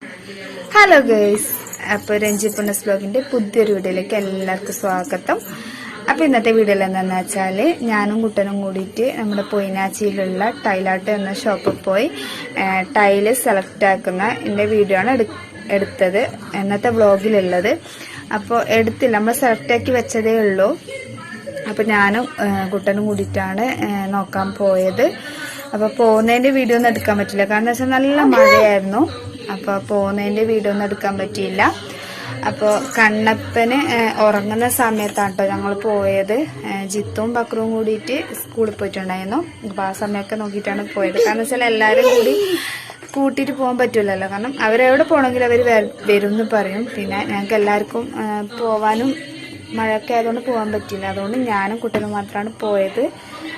Hello girls, അപ്പോൾ രഞ്ജിപ്പുണ്ണസ് ബ്ലോഗിന്റെ പുതിയൊരു വീഡിയോയിലേക്ക് എല്ലാവർക്കും സ്വാഗതം. അപ്പോൾ ഇന്നത്തെ വീഡിയോയിൽ എന്താണെന്ന് വെച്ചാൽ ഞാനും കുട്ടനും കൂടിയിട്ട് നമ്മുടെ പൊയിനാച്ചിയിലുള്ള ടൈലാട്ട് എന്ന ഷോപ്പിൽ പോയി ടൈല് സെലക്ട് ആക്കുന്ന എൻ്റെ വീഡിയോ ആണ് എടുത്തത് ഇന്നത്തെ വ്ളോഗിലുള്ളത്. അപ്പോൾ എടുത്തില്ല, നമ്മൾ സെലക്ട് ആക്കി വെച്ചതേ ഉള്ളൂ. അപ്പോൾ ഞാനും കുട്ടനും കൂടിയിട്ടാണ് നോക്കാൻ പോയത്. അപ്പോൾ പോകുന്നതിൻ്റെ വീഡിയോ ഒന്നും എടുക്കാൻ പറ്റില്ല, കാരണം എന്താ വെച്ചാൽ നല്ല മഴയായിരുന്നു. അപ്പോൾ പോകുന്നതിൻ്റെ വീഡിയോ ഒന്നും എടുക്കാൻ പറ്റിയില്ല. അപ്പോൾ കണ്ണപ്പന് ഉറങ്ങുന്ന സമയത്താണ് കേട്ടോ ഞങ്ങൾ പോയത്. ജിത്തും ബക്രവും കൂടിയിട്ട് സ്കൂളിൽ പോയിട്ടുണ്ടായിരുന്നു. അപ്പോൾ ആ സമയമൊക്കെ നോക്കിയിട്ടാണ് പോയത്. കാരണം വെച്ചാൽ എല്ലാവരും കൂടി കൂട്ടിയിട്ട് പോകാൻ പറ്റില്ലല്ലോ, കാരണം അവരെവിടെ പോകണമെങ്കിൽ അവർ വരും എന്ന് പറയും. പിന്നെ ഞങ്ങൾക്ക് എല്ലാവർക്കും പോവാനും മഴയൊക്കെ ആയതുകൊണ്ട് പോകാൻ പറ്റില്ല. അതുകൊണ്ട് ഞാനും കുട്ടനും മാത്രമാണ് പോയത്.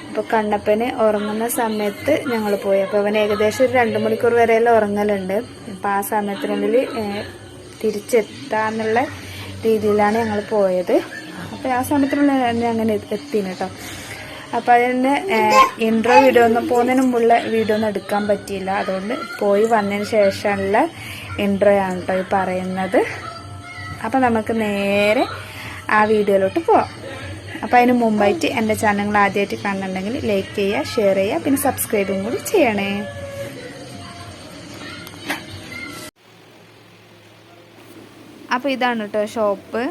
അപ്പോൾ കണ്ണപ്പന് ഉറങ്ങുന്ന സമയത്ത് ഞങ്ങൾ പോയി. അപ്പോൾ അവൻ ഏകദേശം ഒരു 2 മണിക്കൂർ വരെയെല്ലാം ഉറങ്ങലുണ്ട്. അപ്പോൾ ആ സമയത്തിനുള്ളിൽ തിരിച്ചെത്താന്നുള്ള രീതിയിലാണ് ഞങ്ങൾ പോയത്. അപ്പോൾ ആ സമയത്തിനുള്ളിൽ തന്നെ അങ്ങനെ എത്തിന് കേട്ടോ. അപ്പോൾ അതിൻ്റെ ഇൻട്രോ വീഡിയോ ഒന്നും പോകുന്നതിന് മുമ്പുള്ള വീഡിയോ ഒന്നും എടുക്കാൻ പറ്റിയില്ല. അതുകൊണ്ട് പോയി വന്നതിന് ശേഷമുള്ള ഇൻട്രോ ആണ് കേട്ടോ ഈ പറയുന്നത്. അപ്പോൾ നമുക്ക് നേരെ ആ വീഡിയോയിലോട്ട് പോവാം. അപ്പോൾ അതിന് മുമ്പായിട്ട് എൻ്റെ ചാനൽ ആദ്യമായിട്ട് കാണുന്നുണ്ടെങ്കിൽ ലൈക്ക് ചെയ്യുക, ഷെയർ ചെയ്യുക, പിന്നെ സബ്സ്ക്രൈബും കൂടി ചെയ്യണേ. അപ്പോൾ ഇതാണ് കേട്ടോ ഷോപ്പ്.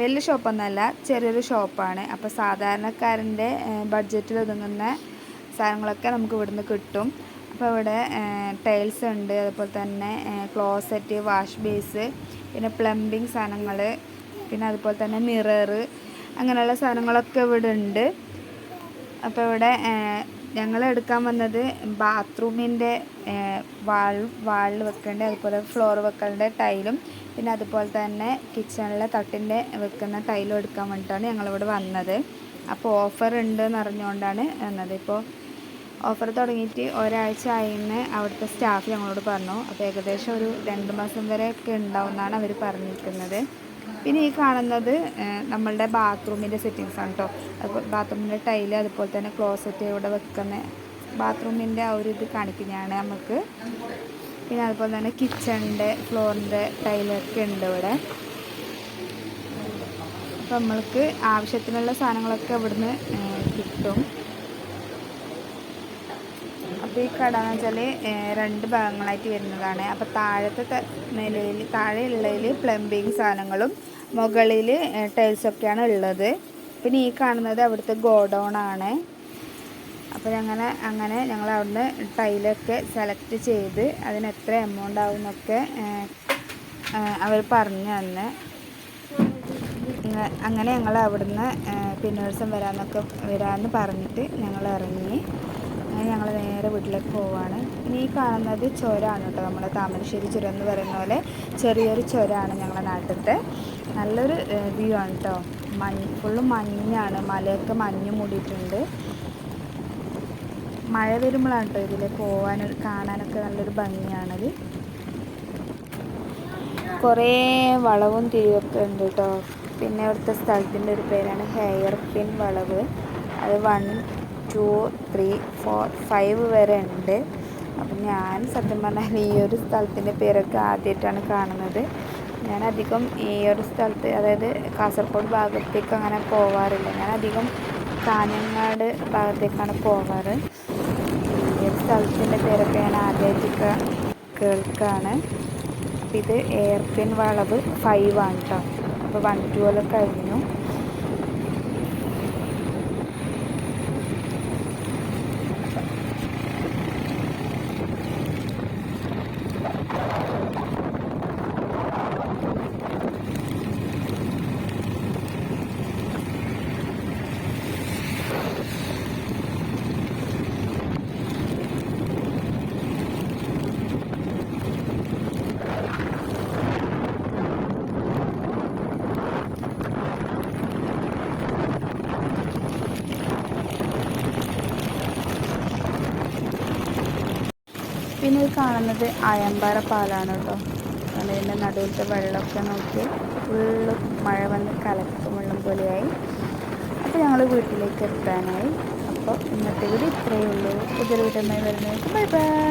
വലിയ ഷോപ്പൊന്നുമല്ല, ചെറിയൊരു ഷോപ്പാണ്. അപ്പോൾ സാധാരണക്കാരൻ്റെ ബഡ്ജറ്റിൽ ഒതുങ്ങുന്ന സാധനങ്ങളൊക്കെ നമുക്ക് ഇവിടുന്ന് കിട്ടും. അപ്പോൾ ഇവിടെ ടൈൽസ് ഉണ്ട്, അതുപോലെ തന്നെ ക്ലോസറ്റ്, വാഷ് ബേസ്, പിന്നെ പ്ലംബിങ് സാധനങ്ങൾ, പിന്നെ അതുപോലെ തന്നെ മിറർ, അങ്ങനെയുള്ള സാധനങ്ങളൊക്കെ ഇവിടെ ഉണ്ട്. അപ്പോൾ ഇവിടെ ഞങ്ങൾ എടുക്കാൻ വന്നത് ബാത്റൂമിൻ്റെ വാളിൽ വെക്കേണ്ട, അതുപോലെ ഫ്ലോർ വെക്കേണ്ട ടൈലും, പിന്നെ അതുപോലെ തന്നെ കിച്ചണിലെ തട്ടിൻ്റെ വെക്കുന്ന ടൈലും എടുക്കാൻ വേണ്ടിയിട്ടാണ് ഞങ്ങളിവിടെ വന്നത്. അപ്പോൾ ഓഫർ ഉണ്ട് എന്ന് അറിഞ്ഞുകൊണ്ടാണ് വന്നത്. ഇപ്പോൾ ഓഫർ തുടങ്ങിയിട്ട് ഒരാഴ്ച ആയിന്ന് അവിടുത്തെ സ്റ്റാഫ് ഞങ്ങളോട് പറഞ്ഞു. അപ്പോൾ ഏകദേശം ഒരു 2 മാസം വരെയൊക്കെ ഉണ്ടാവുമെന്നാണ് അവർ പറഞ്ഞിരിക്കുന്നത്. പിന്നെ ഈ കാണുന്നത് നമ്മളുടെ ബാത്റൂമിൻ്റെ സെറ്റിങ്സാണ് കേട്ടോ. ബാത്റൂമിൻ്റെ ടൈല്, അതുപോലെ തന്നെ ക്ലോസറ്റ് ഇവിടെ വെക്കുന്ന ബാത്റൂമിൻ്റെ ആ ഒരു ഇത് കാണിക്കുന്നതാണ് നമുക്ക്. പിന്നെ അതുപോലെ തന്നെ കിച്ചണിൻ്റെ ഫ്ലോറിൻ്റെ ടൈലൊക്കെ ഉണ്ട് ഇവിടെ. അപ്പം നമ്മൾക്ക് ആവശ്യത്തിനുള്ള സാധനങ്ങളൊക്കെ ഇവിടുന്ന് കിട്ടും. അപ്പോൾ ഈ കട എന്ന് വെച്ചാൽ 2 ഭാഗങ്ങളായിട്ട് വരുന്നതാണ്. അപ്പോൾ താഴെയുള്ളതിൽ പ്ലംബിങ് സാധനങ്ങളും മുകളിൽ ടൈൽസൊക്കെയാണ് ഉള്ളത്. പിന്നെ ഈ കാണുന്നത് അവിടുത്തെ ഗോഡൗൺ ആണ്. അപ്പോൾ അങ്ങനെ ഞങ്ങൾ അവിടുന്ന് ടൈലൊക്കെ സെലക്ട് ചെയ്ത് അതിന് എത്ര എമൗണ്ട് ആവും എന്നൊക്കെ അവർ പറഞ്ഞു തന്നെ. അങ്ങനെ ഞങ്ങൾ അവിടുന്ന് പിന്നെ ദിവസം വരാമെന്ന് പറഞ്ഞിട്ട് ഞങ്ങൾ ഇറങ്ങി. അങ്ങനെ ഞങ്ങൾ നേരെ വീട്ടിലേക്ക് പോവുകയാണ്. ഇനി ഈ കാണുന്നത് ചുരമാണ് കേട്ടോ, നമ്മുടെ താമരശ്ശേരി ചുരം എന്ന് പറയുന്ന പോലെ ചെറിയൊരു ചുരമാണ് ഞങ്ങളുടെ നാട്ടിലത്തെ. നല്ലൊരു വ്യൂ ആണ് കേട്ടോ. ഫുള്ള് മഞ്ഞാണ്, മലയൊക്കെ മഞ്ഞ് മൂടിയിട്ടുണ്ട്. മഴ വരുമ്പോഴാണ് കേട്ടോ ഇതിൽ കാണാനൊക്കെ നല്ലൊരു ഭംഗിയാണത്. കുറേ വളവും തിരിവൊക്കെ ഉണ്ട് കേട്ടോ. പിന്നെ ഇവിടുത്തെ സ്ഥലത്തിൻ്റെ ഒരു പേരാണ് ഹെയർ പിൻ വളവ്. അത് 1, 2, 3, 4, 5 വരെ ഉണ്ട്. അപ്പം ഞാൻ സത്യം പറഞ്ഞാൽ ഈ ഒരു സ്ഥലത്തിൻ്റെ പേരൊക്കെ ആദ്യമായിട്ടാണ് കാണുന്നത്. ഞാനധികം ഈ ഒരു സ്ഥലത്ത്, അതായത് കാസർഗോഡ് ഭാഗത്തേക്ക് അങ്ങനെ പോവാറില്ല. ഞാനധികം കാഞ്ഞങ്ങാട് ഭാഗത്തേക്കാണ് പോവാറ്. ഈ ഒരു സ്ഥലത്തിൻ്റെ പേരൊക്കെ ഞാൻ ആദ്യമായിട്ടൊക്കെ കേൾക്കുകയാണ്. അപ്പം ഇത് ഹെയർ പിൻ വളവ് 5 ആണ് കേട്ടോ. അപ്പോൾ 1, 2 കഴിഞ്ഞു. പിന്നെ ഈ കാണുന്നത് അയമ്പാറ പാലാണ് കേട്ടോ. അതിൻ്റെ നടുവിലത്തെ വെള്ളമൊക്കെ നോക്കി ഫുള്ള് മഴ വന്ന് കലക്കും വെള്ളം പോലെയായി. അപ്പോൾ ഞങ്ങൾ വീട്ടിലേക്ക് എത്താനായി. അപ്പോൾ ഇന്നത്തെ വീഡിയോ ഇത്രയേ ഉള്ളൂ. പുതിയൊരു വീഡിയോയുമായി വരുന്നത്. Bye bye.